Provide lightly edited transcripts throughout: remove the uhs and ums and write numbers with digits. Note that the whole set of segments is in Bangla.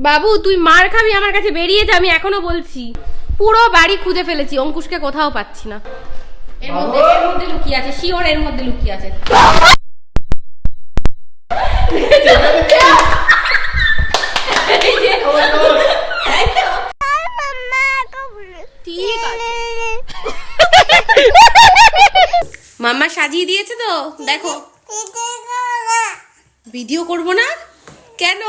বাবু তুই মার খাবি, আমার কাছে বেরিয়ে যা, আমি এখনো বলছি। পুরো বাড়ি খুঁজে ফেলেছি, অঙ্কুশকে কোথাও পাচ্ছি না। এর মধ্যে লুকিয়ে আছে, শিওর এর মধ্যে লুকিয়ে আছে। ঠিক আছে, মাম্মা সাজিয়ে দিয়েছে তো দেখো। ভিডিও করব না কেন?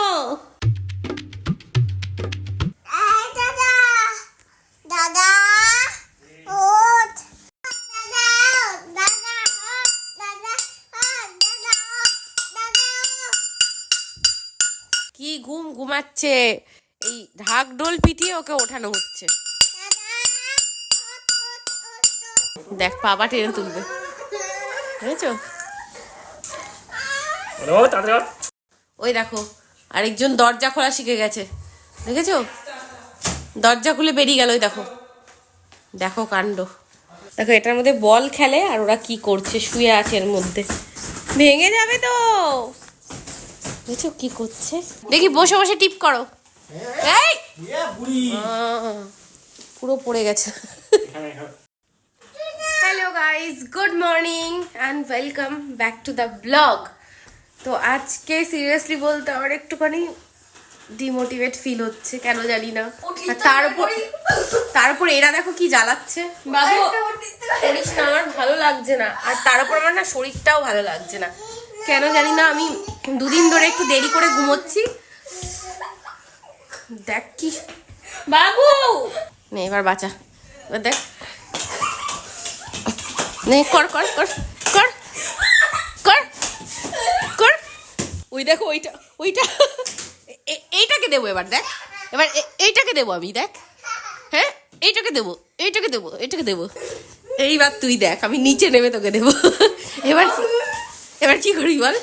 কি ঘুমাচ্ছে, এই ঢাকঢোল পিটিয়ে ওকে ওঠানো হচ্ছে। দেখ বাবা টেনে তুলবে, বুঝেছো? ওই দেখো আরেকজন দরজা খোলা শিখে গেছে, দেখেছো? দরজা খুলে বেরিয়ে গেল। ওই দেখো, দেখো কাণ্ড। দেখো এটার মধ্যে বল খেলে আর ওরা কি করছে, শুয়ে আছে এর মধ্যে, ভেঙে যাবে তো। বুঝছো কি করছে? দেখি বসে বসে টিপ করো। এই পুরো পড়ে গেছে। Hello guys, good morning and welcome back to the blog. তো আজকে সিরিয়াসলি বলতে আমার একটুখানি ডিমোটিভেট ফিল হচ্ছে, কেন জানি না। তারপর এরা দেখো কি জ্বালাচ্ছে। বাবু করিস না, আমার ভালো লাগছে না। আর তার উপর আমার না শরীরটাও ভালো লাগছে না, কেন জানি না। আমি দুদিন ধরে একটু দেরি করে ঘুমোচ্ছি। দেখ কি বাবু, নে এবার বাঁচা, এবার দেখ, নে কর কর কর কর কর কর। ওই দেখো ওইটা ওইটা, এইটাকে দেবো এবার, দেখ এবার এইটাকে দেবো আমি, দেখ, হ্যাঁ এইটাকে দেবো, এইটাকে দেবো, এইটাকে দেবো। এইবার তুই দেখ আমি নিচে নেমে তোকে দেবো। এবার এবার কি করবি বল,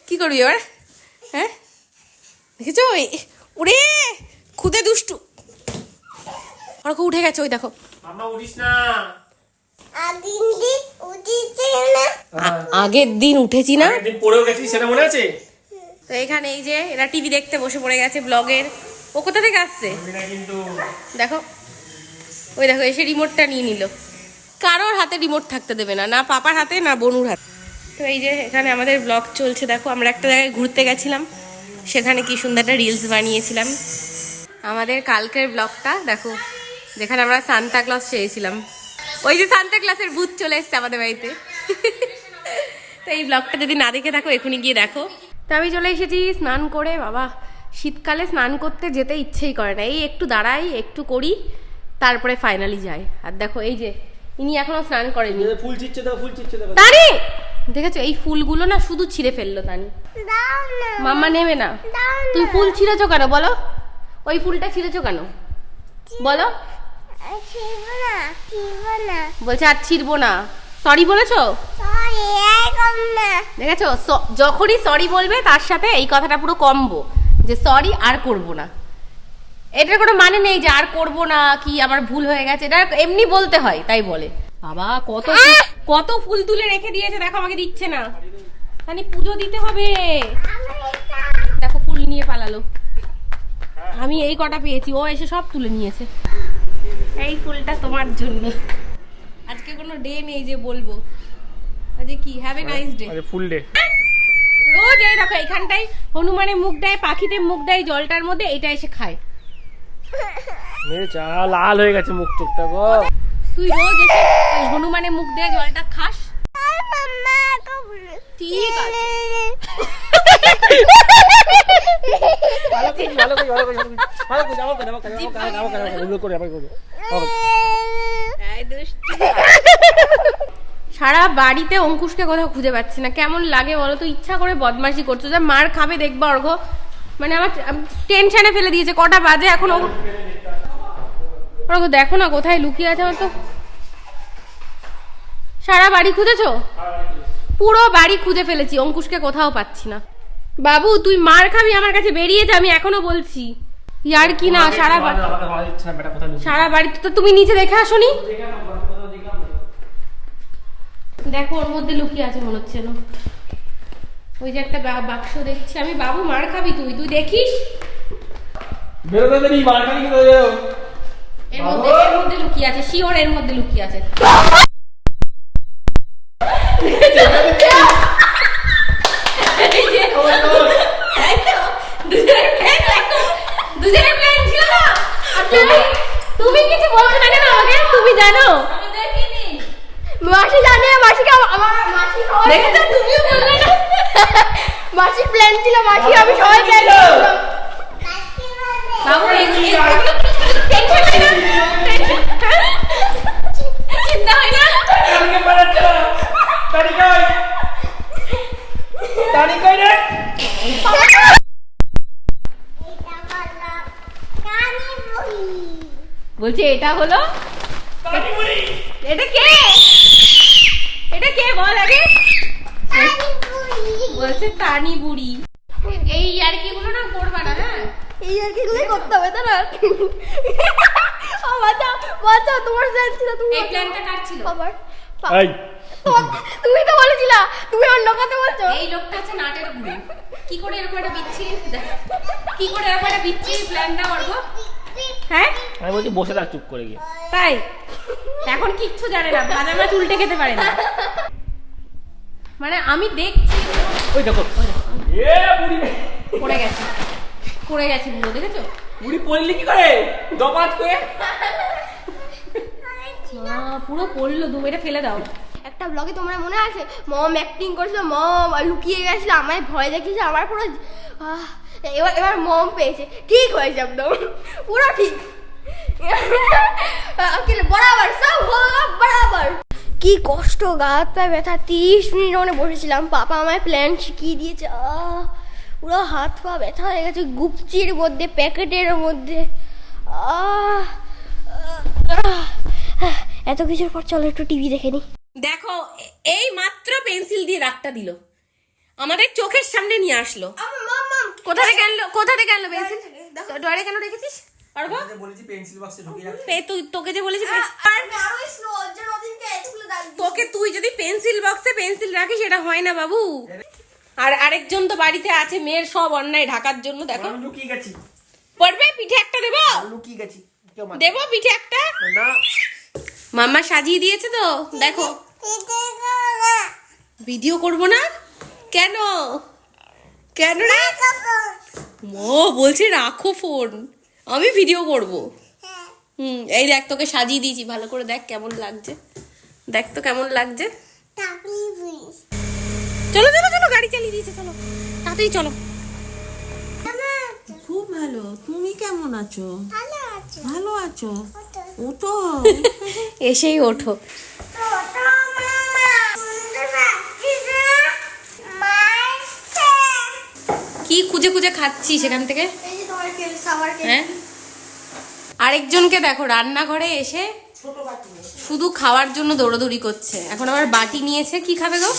কি করবি এবার? হ্যাঁ দেখেছো, ওরে খুদে দুষ্টু, ওরা উঠে গেছে। ওই দেখো আগের দিন উঠেছি না, সেটা মনে আছে? তো এখানে এই যে এরা টিভি দেখতে বসে পড়ে গেছে ব্লগের। ও কোথা থেকে আসছে দেখো, ওই দেখো এসে রিমোটটা নিয়ে নিল। কারোর হাতে রিমোট থাকতে দেবে না, না পাপার হাতে না বনুর হাতে। তো এই যে এখানে আমাদের ব্লগ চলছে। দেখো আমরা একটা জায়গায় ঘুরতে গেছিলাম, সেখানে কি সুন্দর একটা রিলস বানিয়েছিলাম। আমাদের কালকের ব্লগটা দেখো, যেখানে আমরা সান্তা ক্লজ চেয়েছিলাম। ওই যে সান্তা ক্লজের ভূত চলে এসছে আমাদের বাড়িতে। তো এই ব্লগটা যদি না দেখে থাকো এখনই গিয়ে দেখো। তো আমি চলে এসেছি স্নান করে। বাবা শীতকালে স্নান করতে যেতে ইচ্ছেই করে না, এই একটু দাঁড়াই একটু করি তারপরে ফাইনালি যাই। আর দেখো এই যে ইনি এখনো স্নান করেনি। ফুল ছিটছে দাও, ফুল ছিটছে দাও। তানি দেখেছো এই ফুলগুলো না শুধু ছিঁড়ে ফেললো তানি। মাম্মা নেবে না। তুই ফুল ছিঁড়েছো কেন বলো? ওই ফুলটা ছিঁড়েছো কেন বলো? বলছে আর ছিঁড়বো না। সরি বলেছো? দেখেছো, যখনই সরি বলবে তার সাথে এই কথাটা পুরো কমবো যে সরি আর করব না। এটার কোনো মানে নেই যে আর করব না, কি আমার ভুল হয়ে গেছে, এটা এমনি বলতে হয় তাই বলে। বাবা কত কত ফুল তুলে রেখে দিয়েছে, দেখো আমাকে দিচ্ছে না। মানে পুজো দিতে হবে। দেখো ফুল নিয়ে পালালো, আমি এই কটা পেয়েছি, ও এসে সব তুলে নিয়েছে। এই ফুলটা তোমার জন্য। আজকে কোনো ডে নেই যে বলবো আজকে কি হ্যাভ এ নাইস ডে, আরে ফুল ডে। রোজ এই দেখো এইখানটাই হনুমানের মুখ দেয়, পাখিদের মুখ দেয় জলটার মধ্যে, এটা এসে খায়। মেরে চা লাল হয়ে গেছে মুখ চোখটা গো। তুই রোজ এসে ওই হনুমানের মুখ দেয় জলটা খাস। ঠিক আছে সারা বাড়িতে অঙ্কুশকে কোথাও খুঁজে পাচ্ছি না, কেমন লাগে বলো তো? ইচ্ছা করে বদমাশি করছো, যা মার খাবে দেখবা অর্ঘ। মানে আমার টেনশনে ফেলে দিয়েছে। কটা বাজে এখন? অর্ঘ দেখো না কোথায় লুকিয়ে আছে আমার তো। সারা বাড়ি খুঁজেছো? পুরো বাড়ি খুঁজে ফেলেছি, অঙ্কুশকে কোথাও পাচ্ছি না। বাবু তুই মার খাবি, আমার কাছে বেরিয়ে যা, আমি এখনো বলছি। ইয়ার কি না, সারা বাড়ি তো তুমি নিচে দেখে আসোনি? দেখো ওর মধ্যে লুকিয়ে আছে মনে হচ্ছে না। ওই যে একটা বাক্স দেখছি আমি। বাবু মার খাবি তুই, তুই দেখিস। বেরোতে দেরি বারকানি কিন্তু এর মধ্যে লুকিয়ে আছে, শিওর এর মধ্যে লুকিয়ে আছে। তুমি কিছু বলছো না কেন আমাকে? তুমি জানো মাসি জানে, মাসিকে আমার মাসি দেখেছো, তুমিও বললে না। মাসির প্ল্যান ছিল, মাসি আমি সবাই প্ল্যান করলাম। বাবু চিন্তা হয় না। বলছে এটা হলো, এটা কে, এটা কে বল আগে। বলছে কানি বুড়ি। এই আর কি গুলো না করবা না, হ্যাঁ এই আর কি গুলোই করতে হবে, তাই না? বাচ্চা বাচ্চা তোমার প্ল্যান ছিল, তুমি এই প্ল্যানটা কার ছিল? আবার এই তুমি তো বলেছিলা, তুমি অন্য কথা বলছো। এই লোকটা হচ্ছে নাটের গুরু। কি করে এরকম একটা বিচ্ছিরি, কি করে এরকম একটা বিচ্ছিরি প্ল্যানটা করবো? হ্যাঁ আমি বলছি বসে থাক চুপ করে গিয়ে। তাই এখন কিচ্ছু জানে না, ভাজা মাছ উল্টে খেতে পারে না। মানে আমি দেখছি ওই দেখো এ বুড়ি পড়ে গেছে, পড়ে গেছে বুড়ো, দেখেছো? বুড়ি পড়লি কি করে দপাত করে? পুরো পড়লো, দু মেরে ফেলে দাও। একটা ব্লগে তোমরা মনে আছে মম অ্যাক্টিং করছিল, মম লুকিয়ে গেছিল, আমায় ভয় দেখিয়েছে, আমার পুরো এবার মম পেয়েছে, ঠিক হয়েছে একদম পুরো ঠিক। বরাবর সব বরাবর। কি কষ্ট, গা হাত পায়ে ব্যথা, 30 মিনিট ওখানে বসেছিলাম, পাপা আমায় প্ল্যান শিখিয়ে দিয়েছে। পুরো হাত পা ব্যথা হয়ে গেছে, গুপচির মধ্যে, প্যাকেটের মধ্যে। এত কিছুর পর চলো একটু টিভি দেখে নি। দেখো এই মাত্র পেন্সিল দিয়ে রাগটা দিল, আমাদের চোখের সামনে নিয়ে আসলো। কোথা থেকে আনলো, কোথা থেকে আনলো পেন্সিল? ডরে কেন রেখেছিস? পারবো বলেছি পেন্সিল বক্সে ঢুকিয়ে রাখ। তুই, তোকে যে বলেছি তোকে, তুই যদি পেন্সিল বক্সে পেন্সিল রাখিস এটা হয় না বাবু। আর আরেকজন তো বাড়িতে আছে মেয়ের সব অন্যায় ঢাকার জন্য। দেখো আমি লুকিয়ে গেছি, পড়বে পিঠে একটা দেবো, লুকিয়ে গেছি, দেবো পিঠে একটা। না মাম্মা সাজিয়ে দিয়েছে তো, দেখো। ভিডিও করবো না কেন? কেন রে? ও বলছে রাখো ফোন, আমি ভিডিও করবো। এই দেখ তোকে সাজিয়ে দিয়েছি, ভালো করে দেখ কেমন লাগছে, দেখ তো কেমন লাগছে। চলো চলো চলো, গাড়ি চালিয়ে দিয়েছে, চলো তাড়াতাড়ি চলো। খুব ভালো, তুমি কেমন আছো? ভালো আছো? ওঠো। এসেই ওঠো। কি খুঁজে খুঁজে খাচ্ছি সেখান থেকে? হ্যাঁ, আরেকজনকে দেখো রান্নাঘরে এসে শুধু খাওয়ার জন্য দৌড়াদৌড়ি করছে। এখন আবার বাটি নিয়েছে, কি খাবে গো?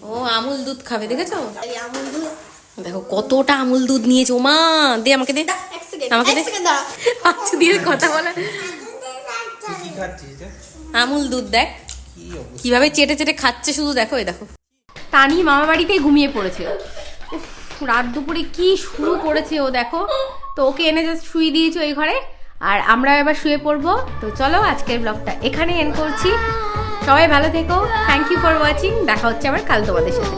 ও আমুল দুধ খাবে, দেখেছো? দেখো কতটা আমুল দুধ নিয়েছে। ও মা, দে আমাকে, দে আমাকে, দে। আচ্ছা দিয়ে কথা বলে। আমুল দুধ দেখ কিভাবে চেটে চেটে খাচ্ছে, শুধু দেখো। এই দেখো তানি মামা বাড়িতেই ঘুমিয়ে পড়েছে। উফ, রাত দুপুরে কি শুরু করেছে ও, দেখো। তো ওকে এনে জাস্ট শুয়ে দিয়েছো এই ঘরে, আর আমরা এবার শুয়ে পড়বো। তো চলো আজকের ব্লগটা এখানে এন্ড করছি। সবাই ভালো থেকো, থ্যাংক ইউ ফর ওয়াচিং। দেখা হচ্ছে আবার কাল তোমাদের সাথে।